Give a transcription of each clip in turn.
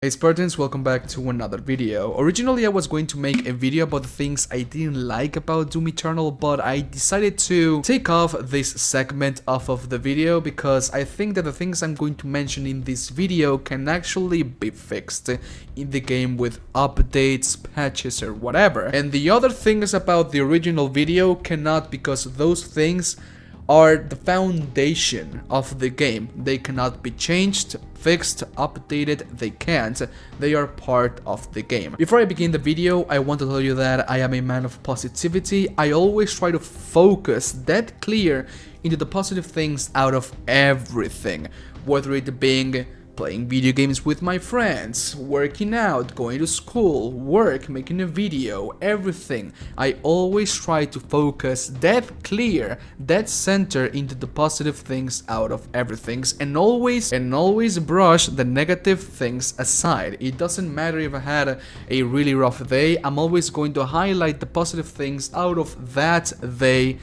Hey Spartans, welcome back to another video. Originally I was going to make a video about the things I didn't like about Doom Eternal, but I decided to take off this segment off of the video because I think that the things I'm going to mention in this video can actually be fixed in the game with updates, patches or whatever. And the other things about the original video cannot, because those things are the foundation of the game. They cannot be changed, fixed, updated, they can't. They are part of the game. Before I begin the video, I want to tell you that I am a man of positivity. I always try to focus that clear into the positive things out of everything, whether it being playing video games with my friends, working out, going to school, work, making a video, everything. I always try to focus that clear, that center into the positive things out of everything, and always brush the negative things aside. It doesn't matter if I had a really rough day, I'm always going to highlight the positive things out of that day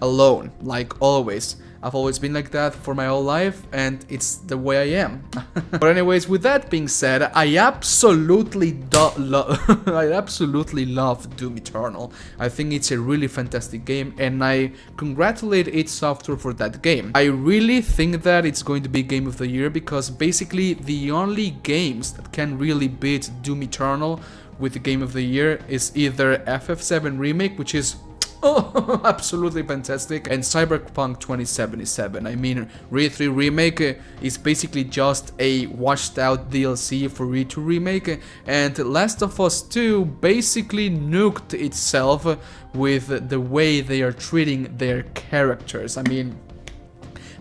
alone, like always. I've always been like that for my whole life, and it's the way I am. But anyways, with that being said, I absolutely love Doom Eternal. I think it's a really fantastic game, and I congratulate id Software for that game. I really think that it's going to be Game of the Year, because basically the only games that can really beat Doom Eternal with the Game of the Year is either FF7 Remake, which is absolutely fantastic, and Cyberpunk 2077. I mean, Re3 Remake is basically just a washed out DLC for Re2 Remake, and Last of Us 2 basically nuked itself with the way they are treating their characters. I mean,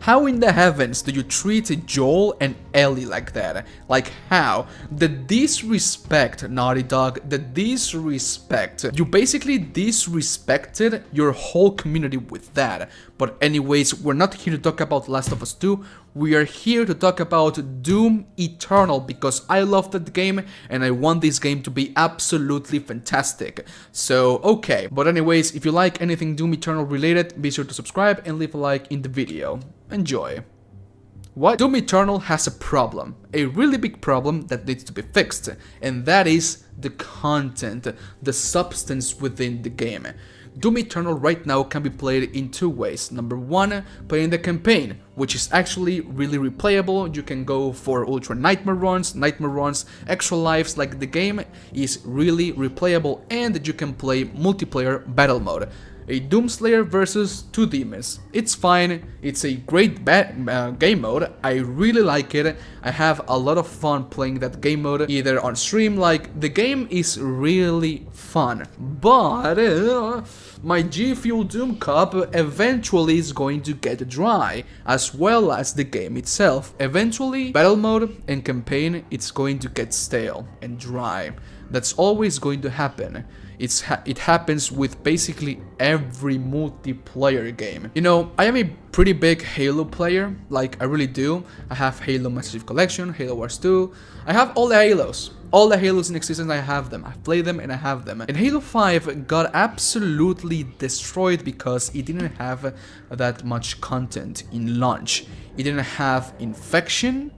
how in the heavens do you treat Joel and Ellie like that? Like how? The disrespect, Naughty Dog, the disrespect. You basically disrespected your whole community with that. But anyways, we're not here to talk about Last of Us 2. We are here to talk about Doom Eternal, because I love that game and I want this game to be absolutely fantastic. So, okay. But anyways, if you like anything Doom Eternal related, be sure to subscribe and leave a like in the video. Enjoy. What? Doom Eternal has a problem, a really big problem that needs to be fixed, and that is the content, the substance within the game. Doom Eternal right now can be played in two ways. Number one, playing the campaign, which is actually really replayable. You can go for ultra nightmare runs, extra lives. Like, the game is really replayable, and you can play multiplayer battle mode. A Doomslayer versus two demons. It's fine, it's a great game mode, I really like it. I have a lot of fun playing that game mode, either on stream. Like, the game is really fun, but my G Fuel Doom cup eventually is going to get dry, as well as the game itself. Eventually, battle mode and campaign, it's going to get stale and dry. That's always going to happen. It happens with basically every multiplayer game. You know, I am a pretty big Halo player, like I really do. I have Halo Master Chief Collection, Halo Wars 2. I have all the Halos. All the Halos in existence, I have them. I play them and I have them. And Halo 5 got absolutely destroyed because it didn't have that much content in launch. It didn't have Infection,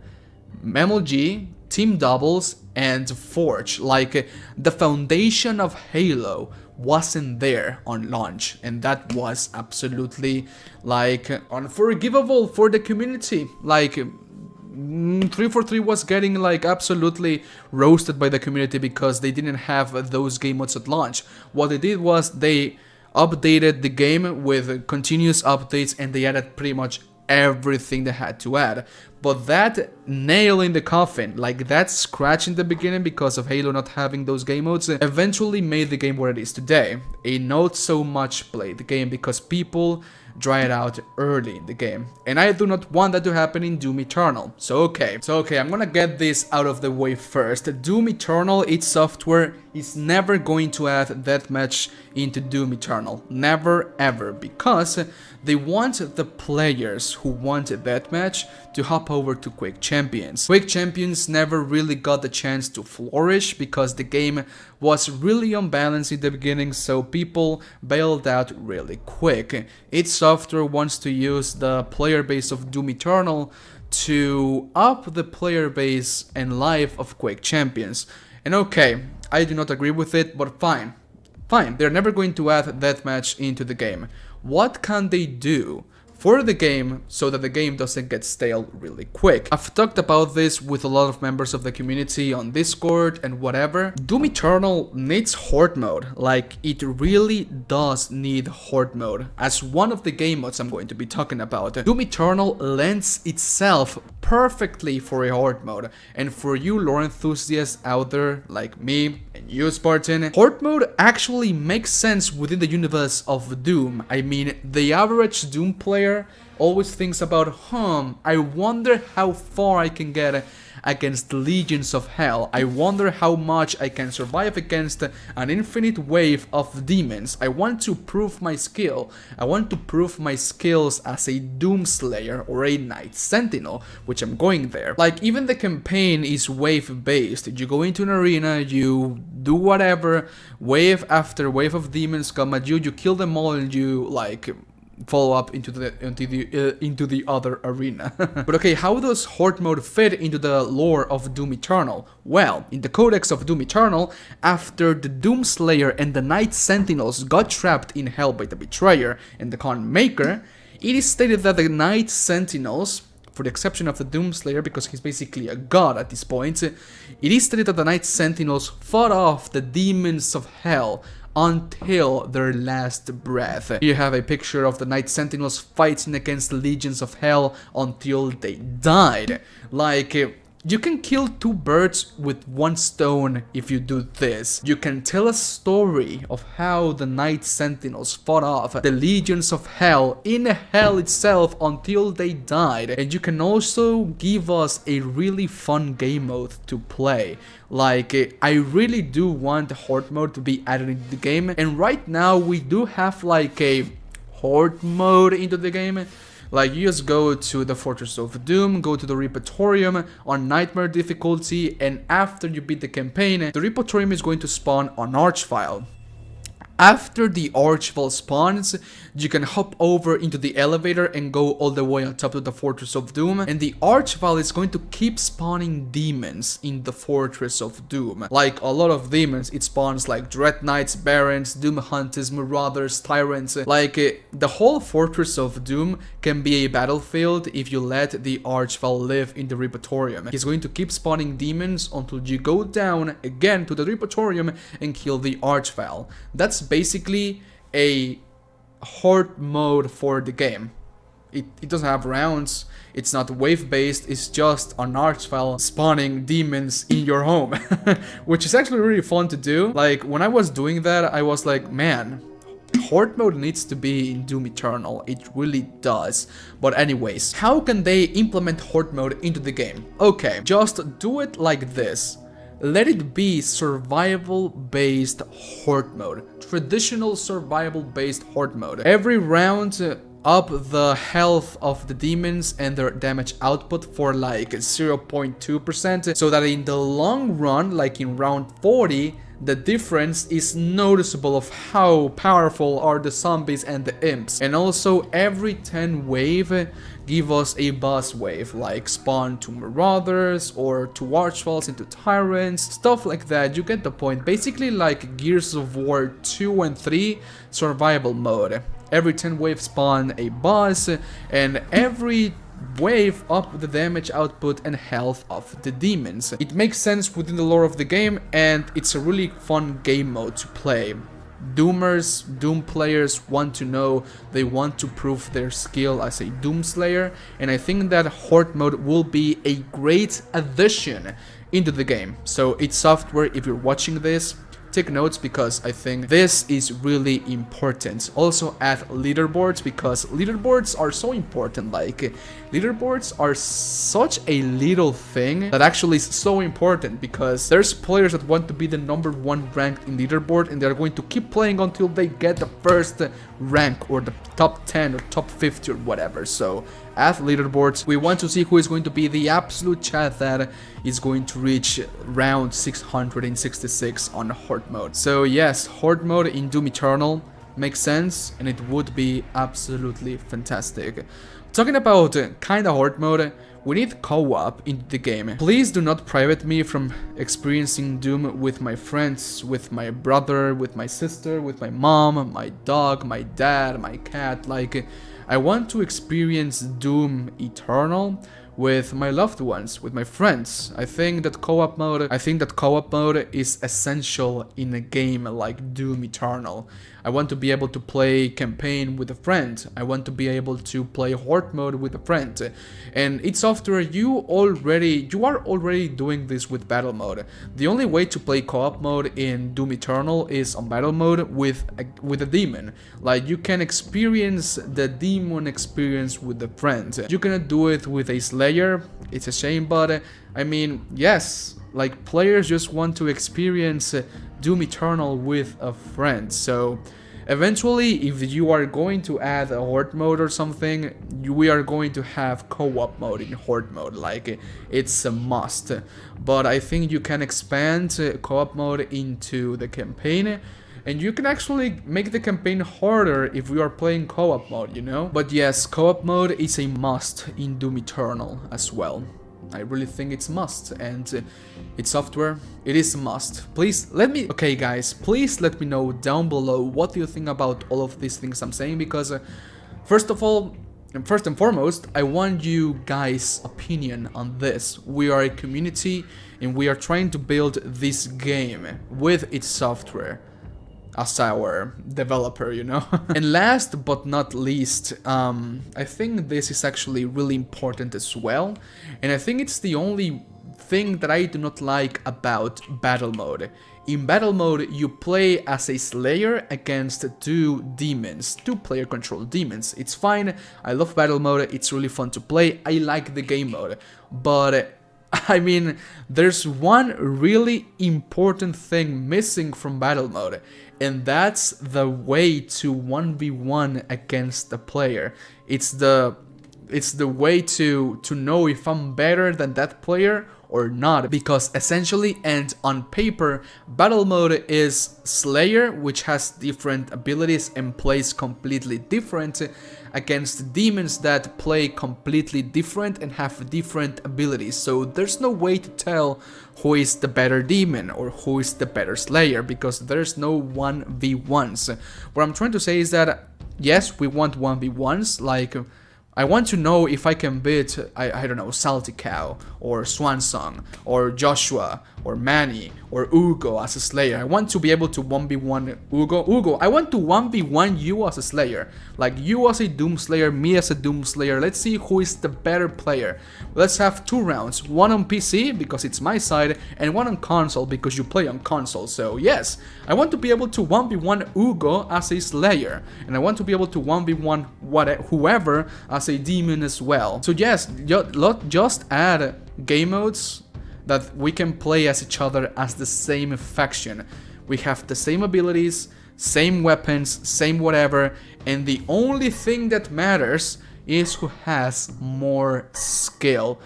MLG, Team Doubles, and Forge. Like, the foundation of Halo wasn't there on launch, and that was absolutely, like, unforgivable for the community. Like, 343 was getting, like, absolutely roasted by the community because they didn't have those game modes at launch. What they did was they updated the game with continuous updates, and they added pretty much everything they had to add. But that nail in the coffin, like that scratch in the beginning because of Halo not having those game modes, eventually made the game what it is today. A not so much played game because people dry it out early in the game. And I do not want that to happen in Doom Eternal. So okay, I'm gonna get this out of the way first. Doom Eternal, id Software is never going to add deathmatch into Doom Eternal. Never ever, because they want the players who want a deathmatch to hop over to Quake Champions. Quake Champions never really got the chance to flourish because the game was really unbalanced in the beginning, so people bailed out really quick. id Software wants to use the player base of Doom Eternal to up the player base and life of Quake Champions. And okay, I do not agree with it, but fine. Fine, they're never going to add deathmatch into the game. What can they do for the game so that the game doesn't get stale really quick? I've talked about this with a lot of members of the community on Discord and whatever. Doom Eternal needs Horde mode. Like, it really does need Horde mode. As one of the game modes I'm going to be talking about, Doom Eternal lends itself perfectly for a Horde mode. And for you lore enthusiasts out there like me and you, Spartan, Horde mode actually makes sense within the universe of Doom. I mean, the average Doom player always thinks about, I wonder how far I can get against the legions of hell. I wonder how much I can survive against an infinite wave of demons. I want to prove my skill. I want to prove my skills as a Doom Slayer or a Night Sentinel, which I'm going there. Like, even the campaign is wave based. You go into an arena, you do whatever, wave after wave of demons come at you, you kill them all, and you like follow up into the other arena. But okay, how does Horde mode fit into the lore of Doom Eternal? Well, in the Codex of Doom Eternal, after the Doom Slayer and the Night Sentinels got trapped in hell by the Betrayer and the Con Maker, it is stated that the Night Sentinels, for the exception of the Doom Slayer, because he's basically a god at this point, it is stated that the Night Sentinels fought off the demons of hell until their last breath. Here you have a picture of the Night Sentinels fighting against the legions of hell until they died. Like, you can kill two birds with one stone if you do this. You can tell a story of how the Night Sentinels fought off the legions of hell in hell itself until they died. And you can also give us a really fun game mode to play. Like, I really do want Horde mode to be added into the game. And right now we do have like a Horde mode into the game. Like, you just go to the Fortress of Doom, go to the Repertorium on Nightmare difficulty, and after you beat the campaign, the Repertorium is going to spawn on Archvile. After the Archvile spawns, you can hop over into the elevator and go all the way on top of the Fortress of Doom, and the Archvile is going to keep spawning demons in the Fortress of Doom. Like a lot of demons, it spawns like Dread Knights, Barons, Doom Hunters, Marauders, Tyrants. Like, the whole Fortress of Doom can be a battlefield if you let the Archvile live in the Repertorium. He's going to keep spawning demons until you go down again to the Repertorium and kill the Archvile. That's basically a Horde mode for the game. It doesn't have rounds, it's not wave based, it's just an Archvile spawning demons in your home. Which is actually really fun to do. Like, when I was doing that, I was like, man, Horde mode needs to be in Doom Eternal. It really does. But anyways, how can they implement Horde mode into the game? Okay, just do it like this. Let it be survival-based Horde mode. Traditional survival-based Horde mode. Every round, up the health of the demons and their damage output for like 0.2%, so that in the long run, like in round 40, the difference is noticeable of how powerful are the zombies and the imps. And also every 10 wave give us a boss wave, like spawn 2 Marauders or 2 Archviles into Tyrants, stuff like that. You get the point. Basically like Gears of War 2 and 3 survival mode. Every 10 waves spawn a boss, and every wave up the damage output and health of the demons. It makes sense within the lore of the game, and it's a really fun game mode to play. Doomers, Doom players want to know, they want to prove their skill as a Doom Slayer, and I think that Horde mode will be a great addition into the game. So id Software, if you're watching this, take notes, because I think this is really important. Also add leaderboards, because leaderboards are so important. Like, leaderboards are such a little thing that actually is so important, because there's players that want to be the #1 ranked in leaderboard, and they're going to keep playing until they get the first rank or the top 10 or top 50 or whatever. So add leaderboards. We want to see who is going to be the absolute chat that is going to reach round 666 on Horde mode. So yes, Horde mode in Doom Eternal makes sense, and it would be absolutely fantastic. Talking about kinda Horde mode, We need co-op into the game. Please do not private me from experiencing Doom with my friends, with my brother, with my sister, with my mom, my dog, my dad, my cat. Like, I want to experience Doom Eternal with my loved ones, with my friends. I think that co-op mode is essential in a game like Doom Eternal. I want to be able to play campaign with a friend. I want to be able to play Horde mode with a friend. And id Software, you are already doing this with battle mode. The only way to play co-op mode in Doom Eternal is on battle mode with a demon. Like, you can experience the demon experience with a friend. You cannot do it with a Slayer. It's a shame, but I mean, yes, like, players just want to experience Doom Eternal with a friend. So eventually, if you are going to add a Horde mode or something, we are going to have co-op mode in Horde mode. Like, it's a must. But I think you can expand co-op mode into the campaign, and you can actually make the campaign harder if we are playing co-op mode, you know? But yes, co-op mode is a must in Doom Eternal as well. I really think it's a must, and id Software, it is a must. Please let me, okay guys, please let me know down below what do you think about all of these things I'm saying, because first and foremost, I want you guys' opinion on this. We are a community and we are trying to build this game with id Software as our developer, you know? And last but not least, I think this is actually really important as well, and I think it's the only thing that I do not like about battle mode. In battle mode, you play as a Slayer against two demons, two player controlled demons. It's fine, I love battle mode, it's really fun to play, I like the game mode, but I mean, there's one really important thing missing from battle mode, and that's the way to 1v1 against the player. It's the way to know if I'm better than that player or not, because essentially and on paper, battle mode is Slayer, which has different abilities and plays completely different, against demons that play completely different and have different abilities. So there's no way to tell who is the better demon or who is the better Slayer, because there's no 1v1s. What I'm trying to say is that yes, we want 1v1s, like I want to know if I can beat, I don't know, Salty Cow, or Swansong, or Joshua, or Manny, or Ugo as a Slayer. I want to be able to 1v1 Ugo, I want to 1v1 you as a Slayer. Like, you as a Doom Slayer, me as a Doom Slayer. Let's see who is the better player. Let's have 2 rounds, one on PC, because it's my side, and one on console, because you play on console. So yes, I want to be able to 1v1 Ugo as a Slayer, and I want to be able to 1v1 whoever as a demon as well. So yes, just add game modes that we can play as each other as the same faction. We have the same abilities, same weapons, same whatever, and the only thing that matters is who has more skill.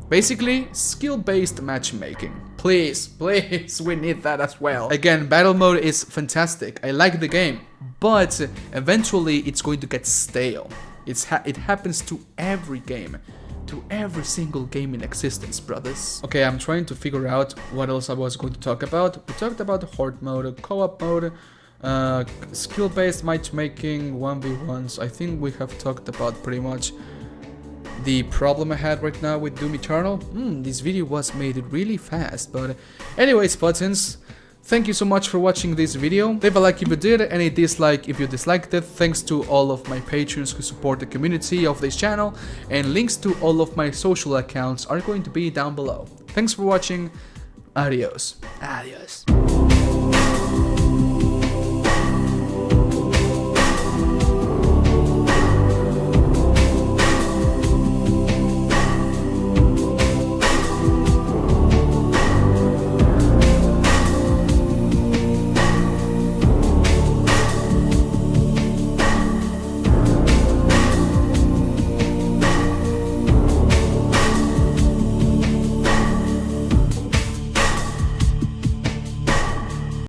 Basically, skill-based matchmaking. Please, we need that as well. Again, battle mode is fantastic. I like the game, but eventually it's going to get stale. It happens to every game. To every single game in existence, brothers. Okay, I'm trying to figure out what else I was going to talk about. We talked about Horde mode, co-op mode, skill-based matchmaking, 1v1s. I think we have talked about pretty much the problem I had right now with Doom Eternal. This video was made really fast, but anyways, buttons. Thank you so much for watching this video. Leave a like if you did, and a dislike if you disliked it. Thanks to all of my patrons who support the community of this channel, and links to all of my social accounts are going to be down below. Thanks for watching. Adios. Adios.